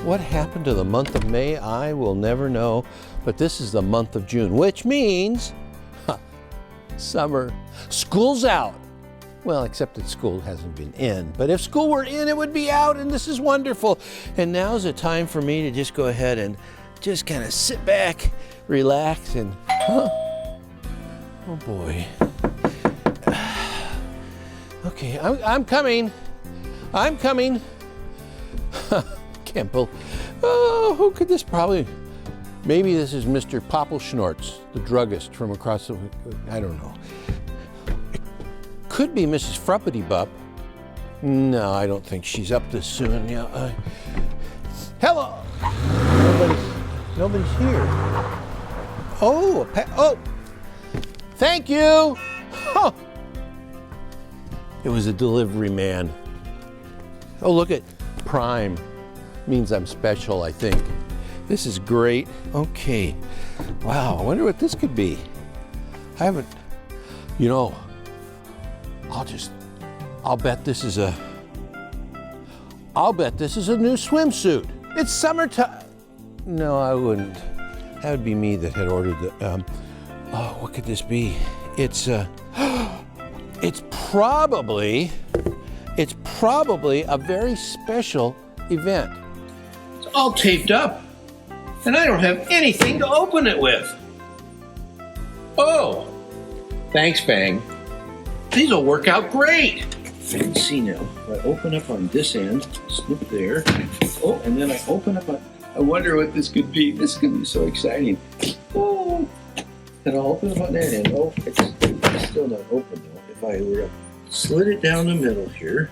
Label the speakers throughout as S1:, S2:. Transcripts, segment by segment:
S1: What happened to the month of May? I will never know. But this is the month of June, which means summer. School's out. Well, except that school hasn't been in. But if school were in, it would be out, and this is wonderful. And now's the time for me to just go ahead and just kind of sit back, relax, and oh boy. Okay, I'm coming. I'm coming. Can't believe. Oh, who could this probably? Maybe this is Mr. Poppelschnortz, the druggist from across the. I don't know. It could be Mrs. Fruppity Bupp. No, I don't think she's up this soon. Yeah. Hello. Nobody's here. Oh, thank you. Oh. It was a delivery man. Oh, look at Prime. Means I'm special, I think. This is great. Okay. Wow, I wonder what this could be. I haven't, I'll bet this is a new swimsuit. It's summertime. No, I wouldn't. That would be me that had ordered the, what could this be? It's probably a very special event. It's all taped up, and I don't have anything to open it with. Oh, thanks, Bang. These will work out great. Let's see now. If I open up on this end, snip there. Oh, and then I open up on, I wonder what this could be. This could be so exciting. Oh, and I'll open up on that end. Oh, it's still not open though. If I were to slit it down the middle here.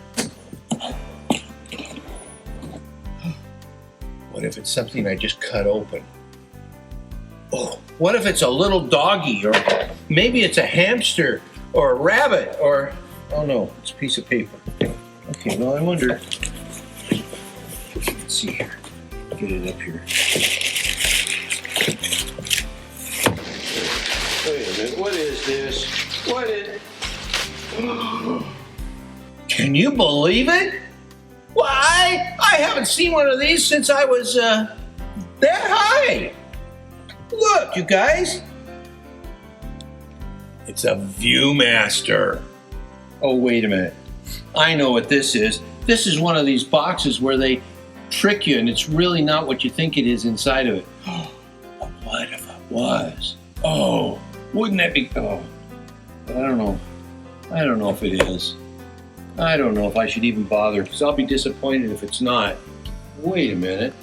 S1: What if it's something I just cut open? Oh, what if it's a little doggy, or maybe it's a hamster or a rabbit, or, oh no, it's a piece of paper. Okay, well, I wonder. Let's see here. Get it up here. Wait a minute, what is this? What is... Can you believe it? Why? I haven't seen one of these since I was that high. Look, you guys. It's a Viewmaster. Oh, wait a minute. I know what this is. This is one of these boxes where they trick you and it's really not what you think it is inside of it. But what if it was? Oh, wouldn't that be... Oh, I don't know. I don't know if it is. I don't know if I should even bother, because I'll be disappointed if it's not. Wait a minute.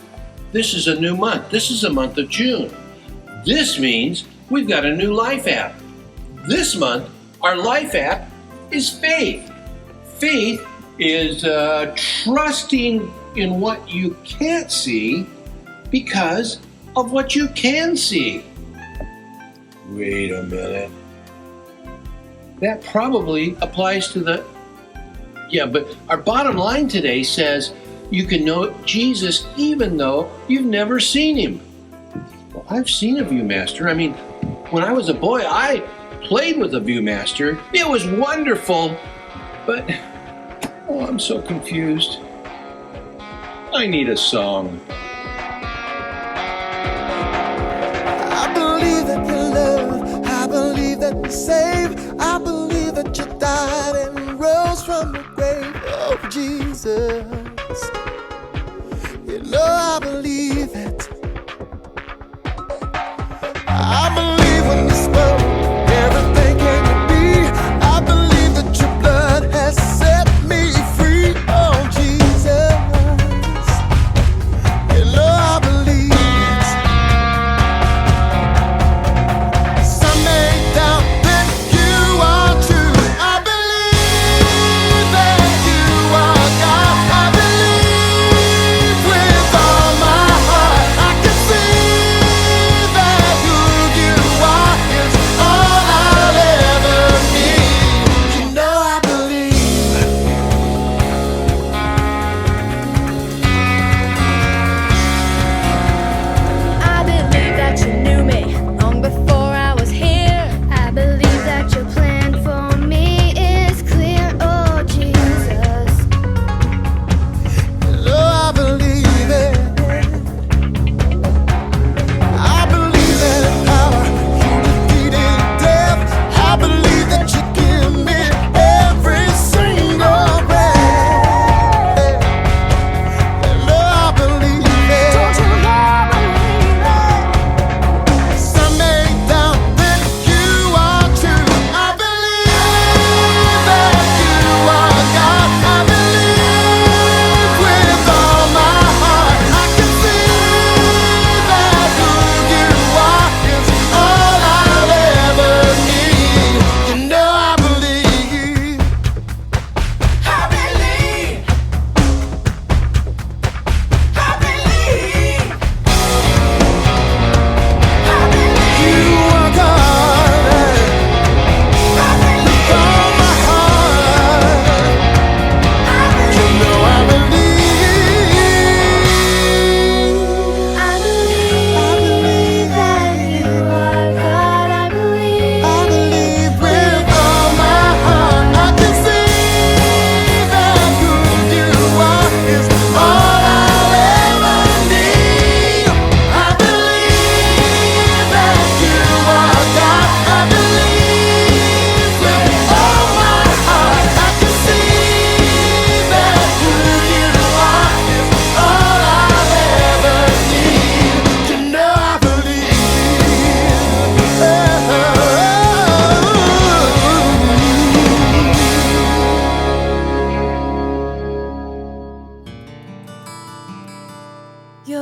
S1: This is a new month. This is the month of June. This means we've got a new life app. This month, our life app is faith. Faith is trusting in what you can't see because of what you can see. Wait a minute. That probably applies to the... Yeah, but our bottom line today says you can know Jesus even though you've never seen him. Well, I've seen a Viewmaster. I mean, when I was a boy, I played with a Viewmaster. It was wonderful, but oh, I'm so confused. I need a song.
S2: I believe that you love. I believe that you save. I believe that you died and rose from the grave. Oh, Jesus. You know I believe it. I believe when you spoke, everything came to be. I believe that your blood has set me free. Oh, Jesus. You know I believe it. Some may doubt that you are true. I believe that you are God. I believe with all my heart.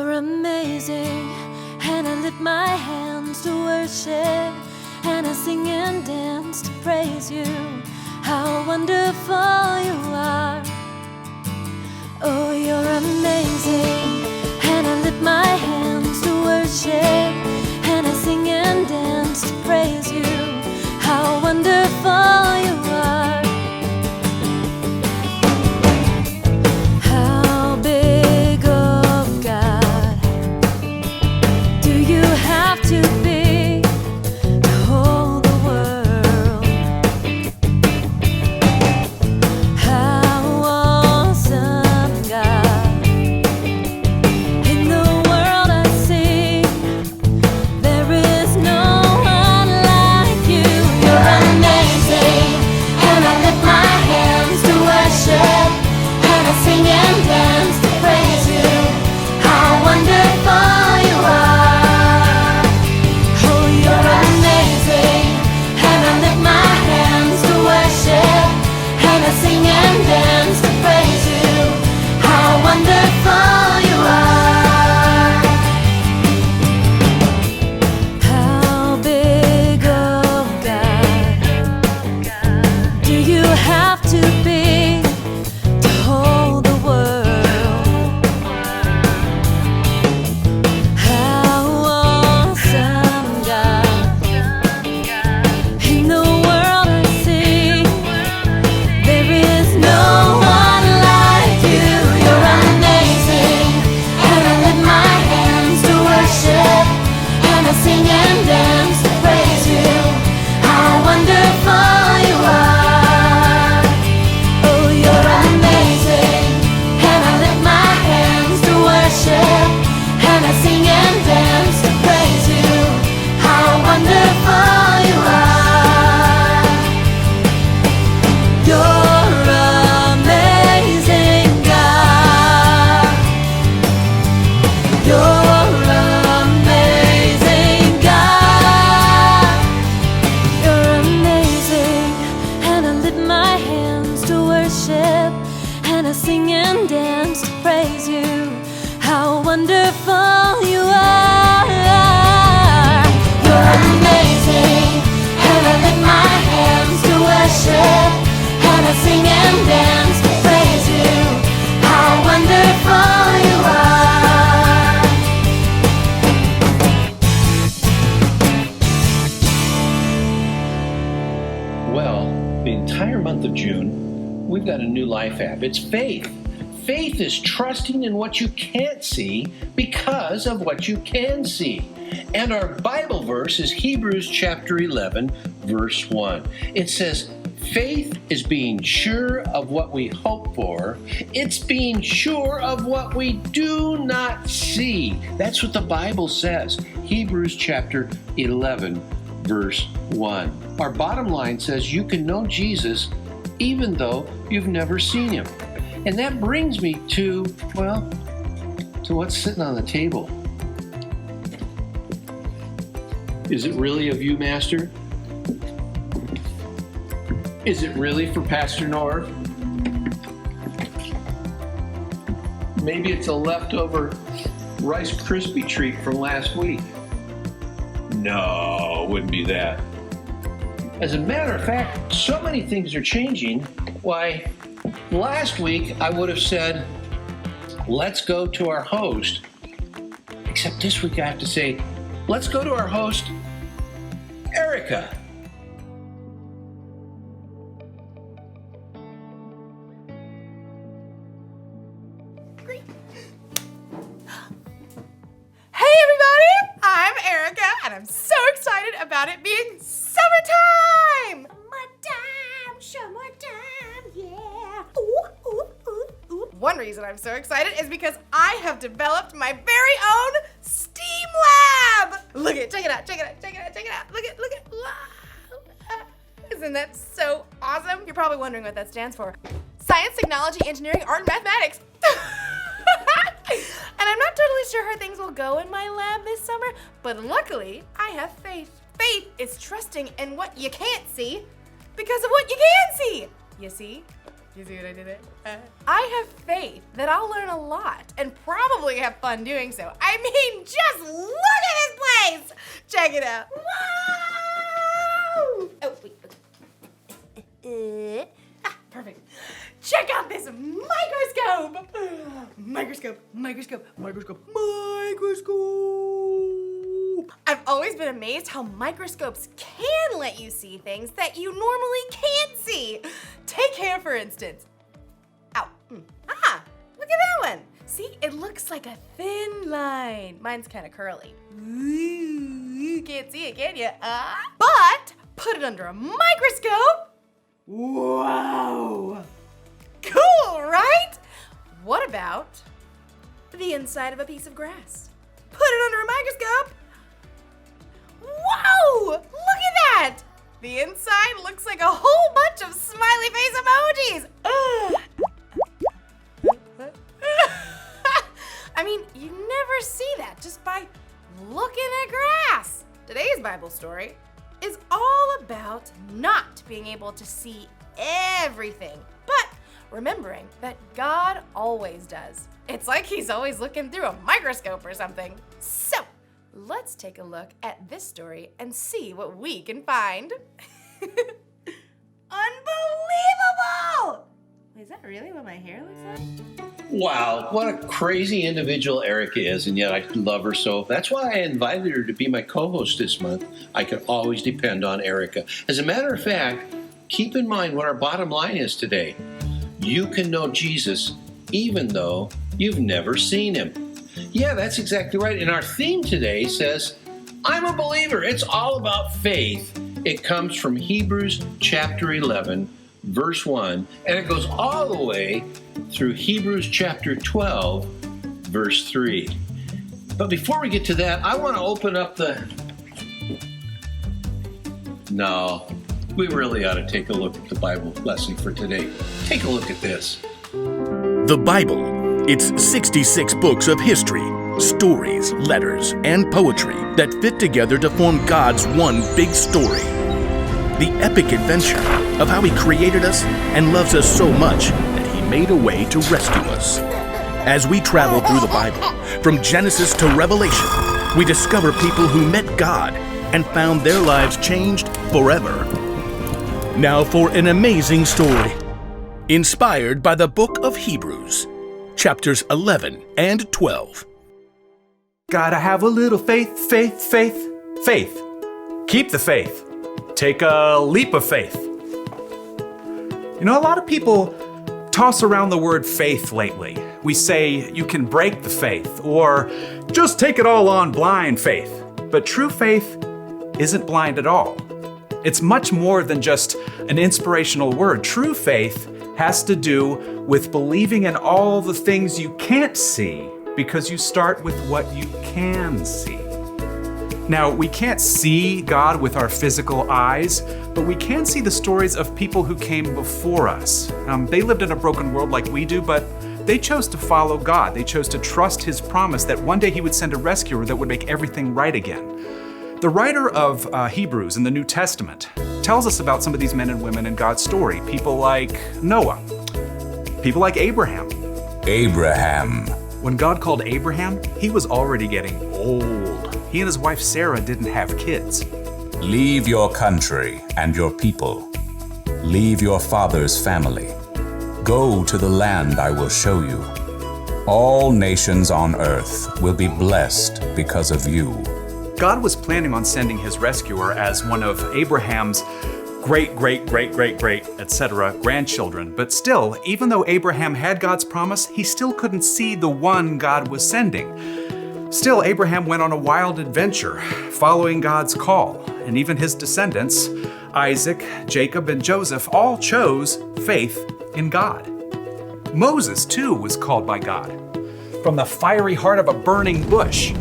S3: you're amazing, and I lift my hands to worship, and I sing and dance to praise you. How wonderful you are. Oh, you're amazing, and I lift my hands to worship, and I sing and dance to praise you. How wonderful you are. How big, oh God, do you have to be to hold the world? How awesome, God. In the world I see, there is no one like you. You're amazing, and I lift my hands to worship, and I sing and dance to praise you. How wonderful you are. Oh, you're amazing, and I lift my hands to worship, and I sing and dance to praise you. How wonderful you are. How big, oh God, do you have to be to hold the world? How awesome, God. In the world I see, there is no one like you. You're amazing, and I lift my hands to worship, and I sing and dance to praise you. How wonderful you are. Oh, you're amazing, and I lift my hands to worship, and I sing and dance to praise you. How wonderful you are. You're amazing, God. You're amazing, God. You're amazing, and I lift my hands to worship, and I sing and dance to praise you. How wonderful you are. You're amazing, and I lift my hands to worship, and I sing and dance to praise you. How wonderful you are.
S1: Well, the entire month of June, we've got a new life app. It's faith. Faith is trusting in what you can't see because of what you can see. And our Bible verse is Hebrews chapter 11, verse 1. It says, faith is being sure of what we hope for. It's being sure of what we do not see. That's what the Bible says. Hebrews chapter 11, verse 1. Our bottom line says you can know Jesus even though you've never seen him. And that brings me to what's sitting on the table. Is it really a Viewmaster? Is it really for Pastor Norv? Maybe it's a leftover Rice Krispie treat from last week. No, it wouldn't be that. As a matter of fact, so many things are changing. Why, last week I would have said, let's go to our host. Except this week I have to say, let's go to our host, Erica.
S4: Hey everybody, I'm Erica, and I'm so excited about it being summertime! Summertime, yeah. Ooh, ooh, ooh, ooh. One reason I'm so excited is because I have developed my very own STEAM lab! Look it, check it out, check it out, check it out, check it out. Look it, wow. Isn't that so awesome? You're probably wondering what that stands for. Science, technology, engineering, art, and mathematics. And I'm not totally sure how things will go in my lab this summer, but luckily I have faith. Faith is trusting in what you can't see because of what you can see. You see? You see what I did there? I have faith that I'll learn a lot and probably have fun doing so. I mean, just look at this place! Check it out. Wow! Oh, wait. Perfect. Check out this microscope! Microscope. I've always been amazed how microscopes can let you see things that you normally can't see. Take hair, for instance. Ow. Ah, look at that one. See, it looks like a thin line. Mine's kind of curly. Ooh, you can't see it, can you? But put it under a microscope. Whoa. Cool, right? What about the inside of a piece of grass? Put it under a microscope. Whoa! Look at that! The inside looks like a whole bunch of smiley face emojis. I mean, you never see that just by looking at grass. Today's Bible story is all about not being able to see everything, but remembering that God always does. It's like he's always looking through a microscope or something. So, let's take a look at this story and see what we can find. Unbelievable! Is that really what my hair looks like?
S1: Wow, what a crazy individual Erica is, and yet I love her so. That's why I invited her to be my co-host this month. I can always depend on Erica. As a matter of fact, keep in mind what our bottom line is today. You can know Jesus even though you've never seen him. Yeah, that's exactly right. And our theme today says, I'm a believer. It's all about faith. It comes from Hebrews chapter 11, verse 1, and it goes all the way through Hebrews chapter 12, verse 3. But before we get to that, I want to open up No, we really ought to take a look at the Bible lesson for today. Take a look at this.
S5: The Bible. It's 66 books of history, stories, letters, and poetry that fit together to form God's one big story. The epic adventure of how He created us and loves us so much that He made a way to rescue us. As we travel through the Bible, from Genesis to Revelation, we discover people who met God and found their lives changed forever. Now for an amazing story, inspired by the book of Hebrews, chapters 11 and 12.
S6: Gotta have a little faith, faith, faith, faith. Keep the faith. Take a leap of faith. You know, a lot of people toss around the word faith lately. We say you can break the faith, or just take it all on blind faith. But true faith isn't blind at all. It's much more than just an inspirational word. True faith has to do with believing in all the things you can't see because you start with what you can see. Now, we can't see God with our physical eyes, but we can see the stories of people who came before us. They lived in a broken world like we do, but they chose to follow God. They chose to trust His promise that one day He would send a rescuer that would make everything right again. The writer of Hebrews in the New Testament tells us about some of these men and women in God's story. People like Noah. People like Abraham. When God called Abraham, he was already getting old. He and his wife Sarah didn't have kids.
S7: Leave your country and your people. Leave your father's family. Go to the land I will show you. All nations on earth will be blessed because of you.
S6: God was planning on sending His rescuer as one of Abraham's great, etc. grandchildren. But still, even though Abraham had God's promise, he still couldn't see the one God was sending. Still, Abraham went on a wild adventure, following God's call. And even his descendants, Isaac, Jacob, and Joseph, all chose faith in God. Moses, too, was called by God from the fiery heart of a burning bush.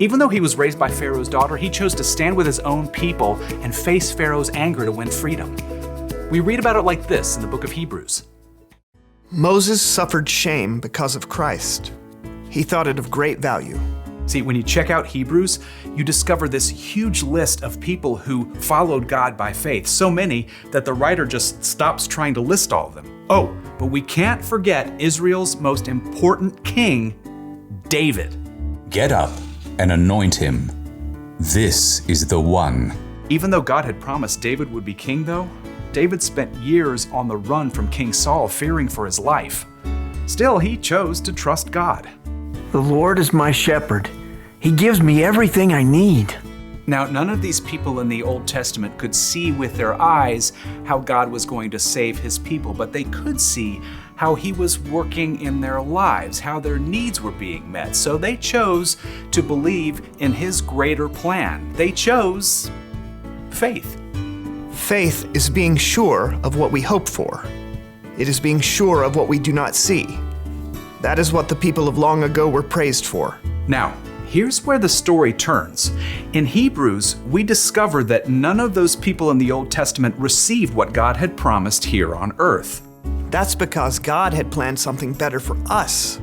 S6: Even though he was raised by Pharaoh's daughter, he chose to stand with his own people and face Pharaoh's anger to win freedom. We read about it like this in the book of Hebrews.
S8: Moses suffered shame because of Christ. He thought it of great value,
S6: See, when you check out Hebrews, you discover this huge list of people who followed God by faith, so many that the writer just stops trying to list all of them. Oh, but we can't forget Israel's most important king, David.
S7: Get up and anoint him. This is the one.
S6: Even though God had promised David would be king, though, David spent years on the run from King Saul, fearing for his life. Still, he chose to trust God.
S8: The Lord is my shepherd. He gives me everything I need.
S6: Now, none of these people in the Old Testament could see with their eyes how God was going to save his people, but they could see how he was working in their lives, how their needs were being met. So they chose to believe in his greater plan. They chose faith.
S9: Faith is being sure of what we hope for. It is being sure of what we do not see. That is what the people of long ago were praised for.
S6: Now, here's where the story turns. In Hebrews, we discover that none of those people in the Old Testament received what God had promised here on earth.
S9: That's because God had planned something better for us,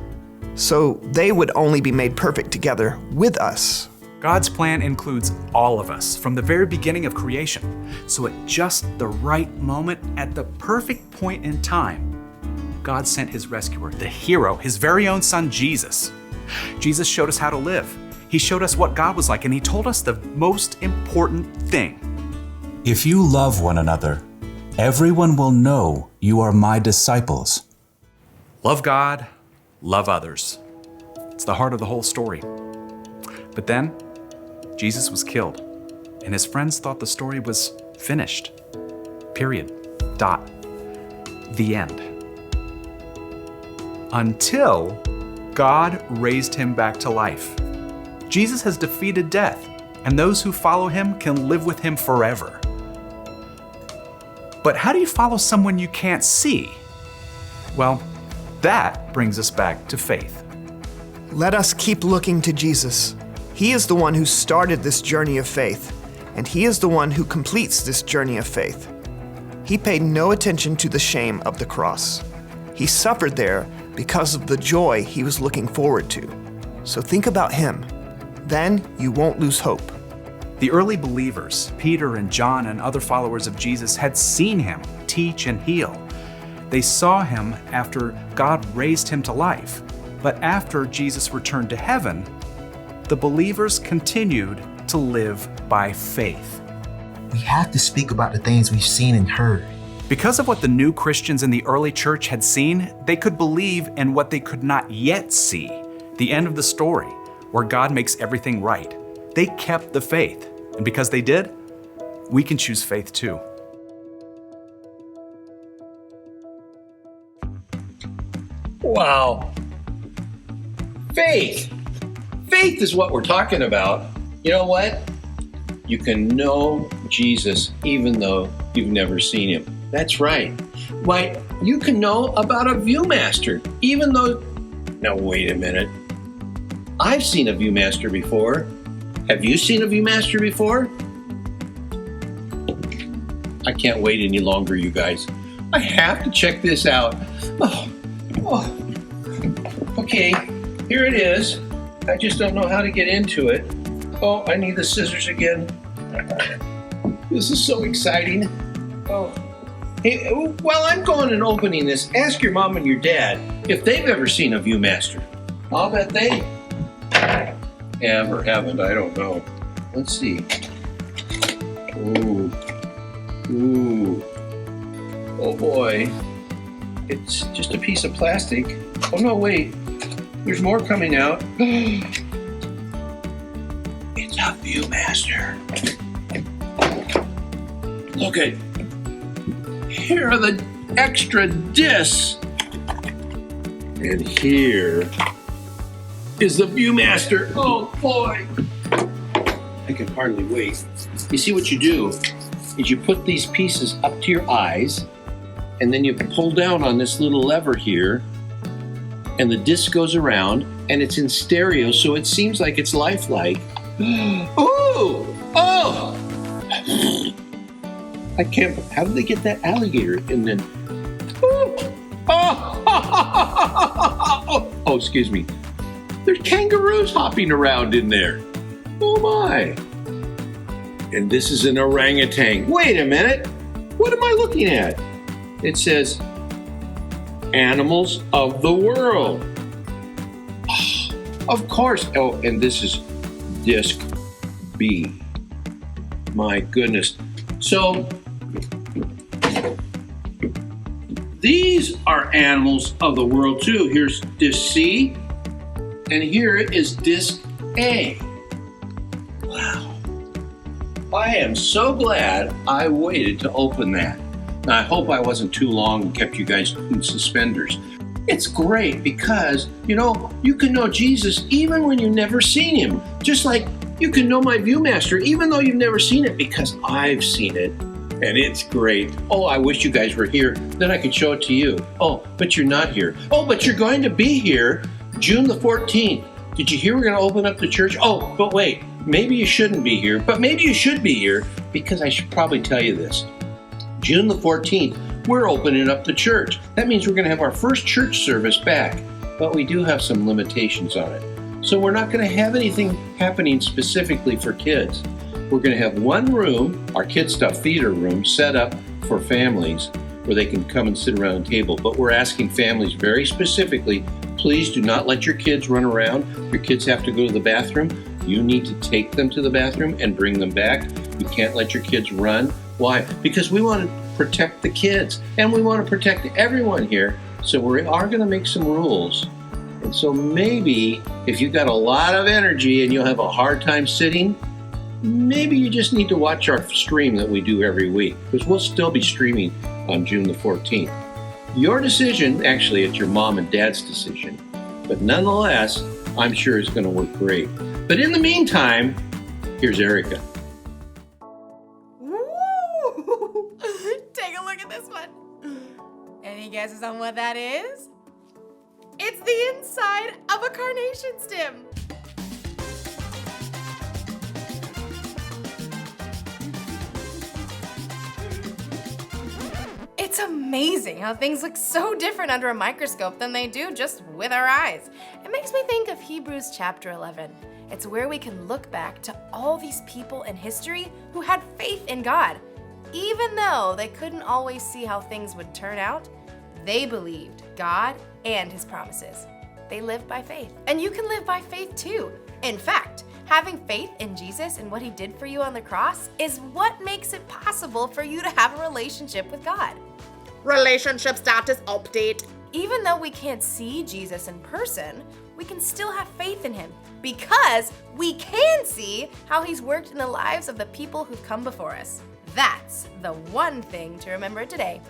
S9: so they would only be made perfect together with us.
S6: God's plan includes all of us from the very beginning of creation. So at just the right moment, at the perfect point in time, God sent his rescuer, the hero, his very own son, Jesus. Jesus showed us how to live. He showed us what God was like, and he told us the most important thing.
S7: If you love one another, everyone will know you are my disciples.
S6: Love God, love others. It's the heart of the whole story. But then, Jesus was killed, and his friends thought the story was finished. Period. Dot. The end. Until God raised him back to life. Jesus has defeated death, and those who follow him can live with him forever. But how do you follow someone you can't see? Well, that brings us back to faith.
S9: Let us keep looking to Jesus. He is the one who started this journey of faith, and he is the one who completes this journey of faith. He paid no attention to the shame of the cross. He suffered there because of the joy he was looking forward to. So think about him. Then you won't lose hope.
S6: The early believers, Peter and John and other followers of Jesus, had seen him teach and heal. They saw him after God raised him to life. But after Jesus returned to heaven, the believers continued to live by faith.
S10: We have to speak about the things we've seen and heard.
S6: Because of what the new Christians in the early church had seen, they could believe in what they could not yet see, the end of the story, where God makes everything right. They kept the faith, and because they did, we can choose faith too.
S1: Wow. Faith. Faith is what we're talking about. You know what? You can know Jesus even though you've never seen him. That's right. Why, you can know about a Viewmaster even though... Now, wait a minute. I've seen a Viewmaster before. Have you seen a Viewmaster before? I can't wait any longer, you guys. I have to check this out. Okay, here it is. I just don't know how to get into it. Oh, I need the scissors again. This is so exciting. Oh. Hey, while I'm going and opening this, ask your mom and your dad if they've ever seen a Viewmaster. I'll bet they have or haven't. I don't know. Let's see. Ooh. Ooh. Oh boy. It's just a piece of plastic. Oh no, wait. There's more coming out. It's a Viewmaster. Look at, here are the extra discs. And here is the Viewmaster. Oh boy. I can hardly wait. You see what you do is you put these pieces up to your eyes and then you pull down on this little lever here and the disc goes around and it's in stereo so it seems like it's lifelike. Ooh! Oh! I can't, how did they get that alligator in then? Ooh! Oh! Oh, excuse me. There's kangaroos hopping around in there. Oh my. And this is an orangutan. Wait a minute. What am I looking at? It says, animals of the world. Oh, of course. Oh, and this is disc B. My goodness. So, these are animals of the world too. Here's disc C, and here is disc A. Wow. I am so glad I waited to open that. Now, I hope I wasn't too long and kept you guys in suspenders. It's great because, you can know Jesus even when you've never seen him. Just like you can know my Viewmaster even though you've never seen it, because I've seen it. And it's great. Oh, I wish you guys were here. Then I could show it to you. Oh, but you're not here. Oh, but you're going to be here June the 14th. Did you hear we're going to open up the church? Oh, but wait. Maybe you shouldn't be here, but maybe you should be here, because I should probably tell you this. June the 14th, we're opening up the church. That means we're going to have our first church service back, but we do have some limitations on it. So we're not going to have anything happening specifically for kids. We're going to have one room, our KidStuf theater room, set up for families where they can come and sit around a table. But we're asking families very specifically, please do not let your kids run around. Your kids have to go to the bathroom. You need to take them to the bathroom and bring them back. You can't let your kids run. Why? Because we want to protect the kids, and we want to protect everyone here. So we are going to make some rules. And so maybe if you've got a lot of energy and you'll have a hard time sitting, maybe you just need to watch our stream that we do every week, because we'll still be streaming on June the 14th. Your decision, actually it's your mom and dad's decision, but nonetheless, I'm sure it's going to work great. But in the meantime, here's Erica.
S4: Woo! Take a look at this one. Any guesses on what that is? It's the inside of a carnation stem. It's amazing how things look so different under a microscope than they do just with our eyes. It makes me think of Hebrews chapter 11. It's where we can look back to all these people in history who had faith in God. Even though they couldn't always see how things would turn out, they believed God and his promises. They lived by faith. And you can live by faith too. In fact, having faith in Jesus and what he did for you on the cross is what makes it possible for you to have a relationship with God. Relationship status update. Even though we can't see Jesus in person, we can still have faith in him because we can see how he's worked in the lives of the people who've come before us. That's the one thing to remember today.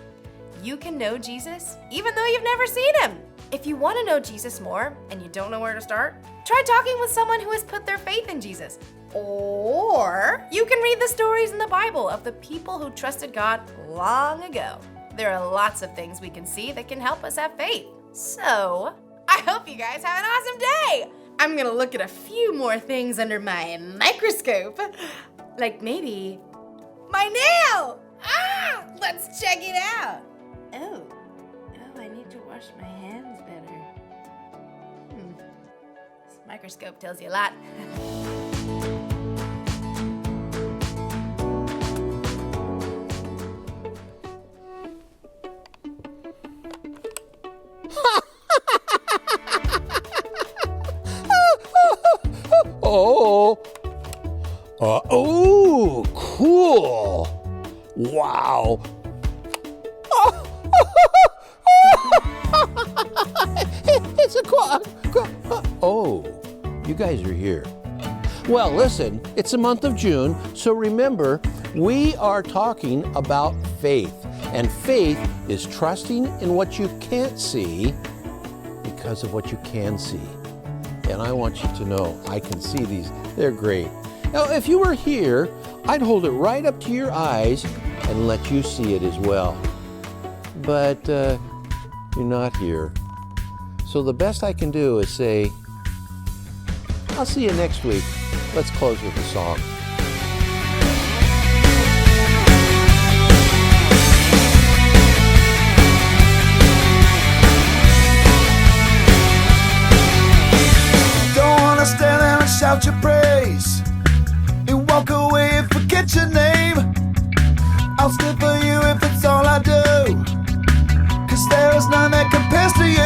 S4: You can know Jesus even though you've never seen him. If you want to know Jesus more and you don't know where to start, try talking with someone who has put their faith in Jesus. Or you can read the stories in the Bible of the people who trusted God long ago. There are lots of things we can see that can help us have faith. So, I hope you guys have an awesome day. I'm gonna look at a few more things under my microscope. Like maybe my nail. Let's check it out. Oh, I need to wash my hands better. This microscope tells you a lot.
S11: Oh, cool. Wow. It's a oh, you guys are here. Well, listen, it's the month of June, so remember, we are talking about faith. And faith is trusting in what you can't see because of what you can see. And I want you to know, I can see these. They're great. Now, if you were here, I'd hold it right up to your eyes and let you see it as well. But you're not here. So the best I can do is say, I'll see you next week. Let's close with a song.
S2: stand there and shout your praise and walk away and forget your name. I'll still for you if it's all I do, 'cause there is none that compares to you.